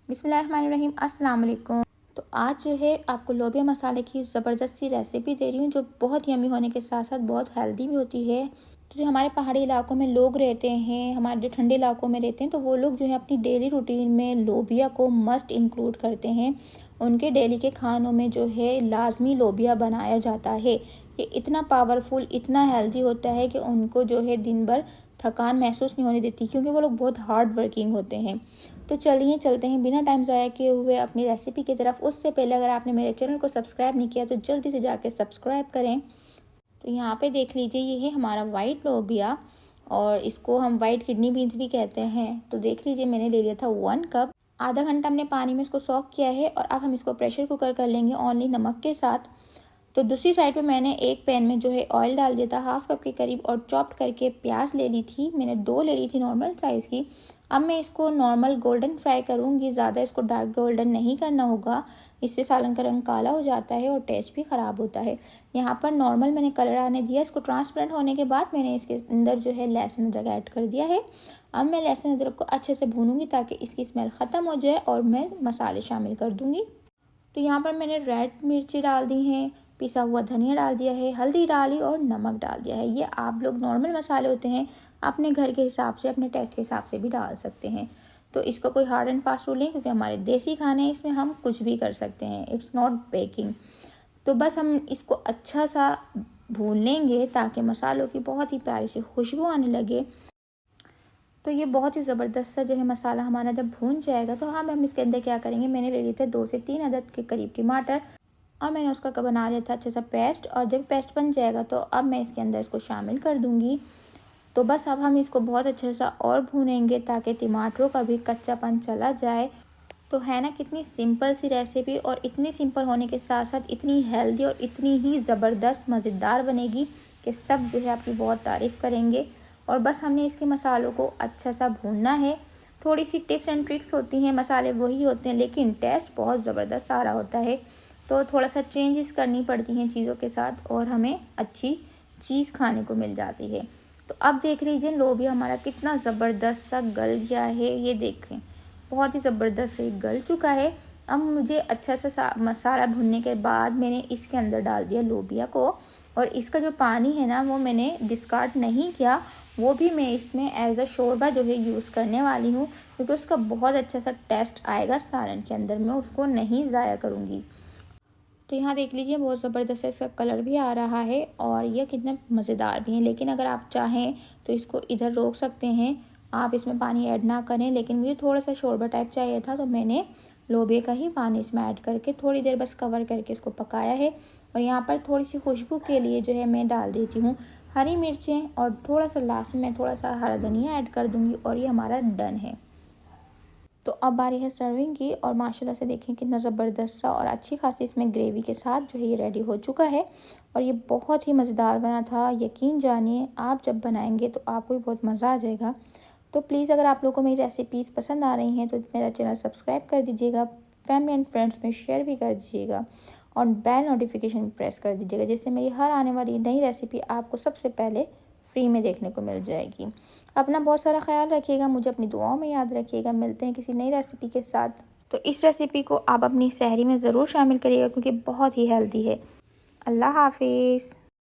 बिस्मिल्लाहिर्रहमानिर्रहीम, अस्सलाम वालेकुम। तो आज जो है आपको लोबिया मसाले की ज़बरदस्त सी रेसिपी दे रही हूँ, जो बहुत यमी होने के साथ साथ बहुत हेल्दी भी होती है। तो जो हमारे पहाड़ी इलाकों में लोग रहते हैं, हमारे जो ठंडे इलाकों में रहते हैं, तो वो लोग जो है अपनी डेली रूटीन में लोबिया को मस्ट इंक्लूड करते हैं। उनके डेली के खानों में जो है लाजमी लोबिया बनाया जाता है। ये इतना पावरफुल, इतना हेल्दी होता है कि उनको जो है दिन भर थकान महसूस नहीं होने देती, क्योंकि वो लोग बहुत हार्ड वर्किंग होते हैं। तो चलिए चलते हैं बिना टाइम ज़ाया किए हुए अपनी रेसिपी की तरफ। उससे पहले अगर आपने मेरे चैनल को सब्सक्राइब नहीं किया तो जल्दी से जाके सब्सक्राइब करें। तो यहाँ पे देख लीजिए, ये है हमारा वाइट लोबिया और इसको हम वाइट किडनी बीन्स भी कहते हैं। तो देख लीजिए, मैंने ले लिया था 1 कप। आधा घंटा हमने पानी में इसको सॉक किया है और अब हम इसको प्रेशर कुकर कर लेंगे ओनली नमक के साथ। तो दूसरी साइड पे मैंने एक पैन में जो है ऑयल डाल दिया था 1/2 कप के करीब, और चॉप्ड करके प्याज ले ली थी मैंने, 2 ले ली थी नॉर्मल साइज़ की। अब मैं इसको नॉर्मल गोल्डन फ्राई करूँगी, ज़्यादा इसको डार्क गोल्डन नहीं करना होगा, इससे सालन का रंग काला हो जाता है और टेस्ट भी ख़राब होता है। यहाँ पर नॉर्मल मैंने कलर आने दिया। इसको ट्रांसपेरेंट होने के बाद मैंने इसके अंदर जो है लहसुन अदरक ऐड कर दिया है। अब मैं लहसुन अदरक को अच्छे से भूनूंगी ताकि इसकी स्मेल ख़त्म हो जाए और मैं मसाले शामिल कर दूँगी। तो यहाँ पर मैंने रेड मिर्ची डाल दी हैं, पिसा हुआ धनिया डाल दिया है, हल्दी डाली और नमक डाल दिया है। ये आप लोग नॉर्मल मसाले होते हैं, अपने घर के हिसाब से, अपने टेस्ट के हिसाब से भी डाल सकते हैं। तो इसका कोई हार्ड एंड फास्ट रूल नहीं, क्योंकि हमारे देसी खाने हैं, इसमें हम कुछ भी कर सकते हैं, इट्स नॉट बेकिंग। तो बस हम इसको अच्छा सा भून लेंगे ताकि मसालों की बहुत ही प्यारी सी खुशबू आने लगे। तो ये बहुत ही ज़बरदस्त सा जो है मसाला हमारा जब भून जाएगा, तो हम इसके अंदर क्या करेंगे, मैंने ले लिए थे 2 से 3 अदद के करीब टमाटर और मैंने उसका बना लिया था अच्छा सा पेस्ट। और जब पेस्ट बन जाएगा तो अब मैं इसके अंदर इसको शामिल कर दूंगी। तो बस अब हम इसको बहुत अच्छे सा और भूनेंगे ताकि टमाटरों का भी कच्चापन चला जाए। तो है ना कितनी सिंपल सी रेसिपी, और इतनी सिंपल होने के साथ साथ इतनी हेल्दी और इतनी ही ज़बरदस्त मज़ेदार बनेगी कि सब जो है आपकी बहुत तारीफ़ करेंगे। और बस हमने इसके मसालों को अच्छा सा भूनना है। थोड़ी सी टिप्स एंड ट्रिक्स होती हैं, मसाले वही होते हैं लेकिन टेस्ट बहुत ज़बरदस्त आ रहा होता है। तो थोड़ा सा चेंजेस करनी पड़ती हैं चीज़ों के साथ और हमें अच्छी चीज़ खाने को मिल जाती है। तो अब देख लीजिए लोबिया हमारा कितना ज़बरदस्त सा गल गया है, ये देखें बहुत ही ज़बरदस्त से गल चुका है। अब मुझे अच्छा सा मसाला भुनने के बाद मैंने इसके अंदर डाल दिया लोबिया को, और इसका जो पानी है ना वो मैंने डिस्कार्ड नहीं किया, वो भी मैं इसमें एज अ शोरबा जो है यूज़ करने वाली हूँ, क्योंकि उसका बहुत अच्छा सा टेस्ट आएगा सालन के अंदर, मैं उसको नहीं ज़ाया करूँगी। तो यहाँ देख लीजिए बहुत ज़बरदस्त इसका कलर भी आ रहा है और ये कितने मज़ेदार भी हैं। लेकिन अगर आप चाहें तो इसको इधर रोक सकते हैं, आप इसमें पानी ऐड ना करें। लेकिन मुझे थोड़ा सा शोरबा टाइप चाहिए था, तो मैंने लोबिया का ही पानी इसमें ऐड करके थोड़ी देर बस कवर करके इसको पकाया है। और यहाँ पर थोड़ी सी खुशबू के लिए जो है मैं डाल देती हूँ हरी मिर्चें, और थोड़ा सा लास्ट में थोड़ा सा हरा धनिया ऐड कर दूँगी और ये हमारा डन है। तो अब बारी है सर्विंग की, और माशाल्लाह से देखें कितना ज़बरदस्त सा और अच्छी खासी इसमें ग्रेवी के साथ जो है ये रेडी हो चुका है। और ये बहुत ही मज़ेदार बना था, यकीन जानिए आप जब बनाएंगे तो आपको भी बहुत मज़ा आ जाएगा। तो प्लीज़ अगर आप लोगों को मेरी रेसिपीज़ पसंद आ रही हैं तो मेरा चैनल सब्सक्राइब कर दीजिएगा, फैमिली एंड फ्रेंड्स में शेयर भी कर दीजिएगा, और बेल नोटिफिकेशन प्रेस कर दीजिएगा, जिससे मेरी हर आने वाली नई रेसिपी आपको सबसे पहले फ्री में देखने को मिल जाएगी। अपना बहुत सारा ख्याल रखिएगा, मुझे अपनी दुआओं में याद रखिएगा। मिलते हैं किसी नई रेसिपी के साथ। तो इस रेसिपी को आप अपनी सहरी में ज़रूर शामिल करिएगा, क्योंकि बहुत ही हेल्दी है। अल्लाह हाफिज़।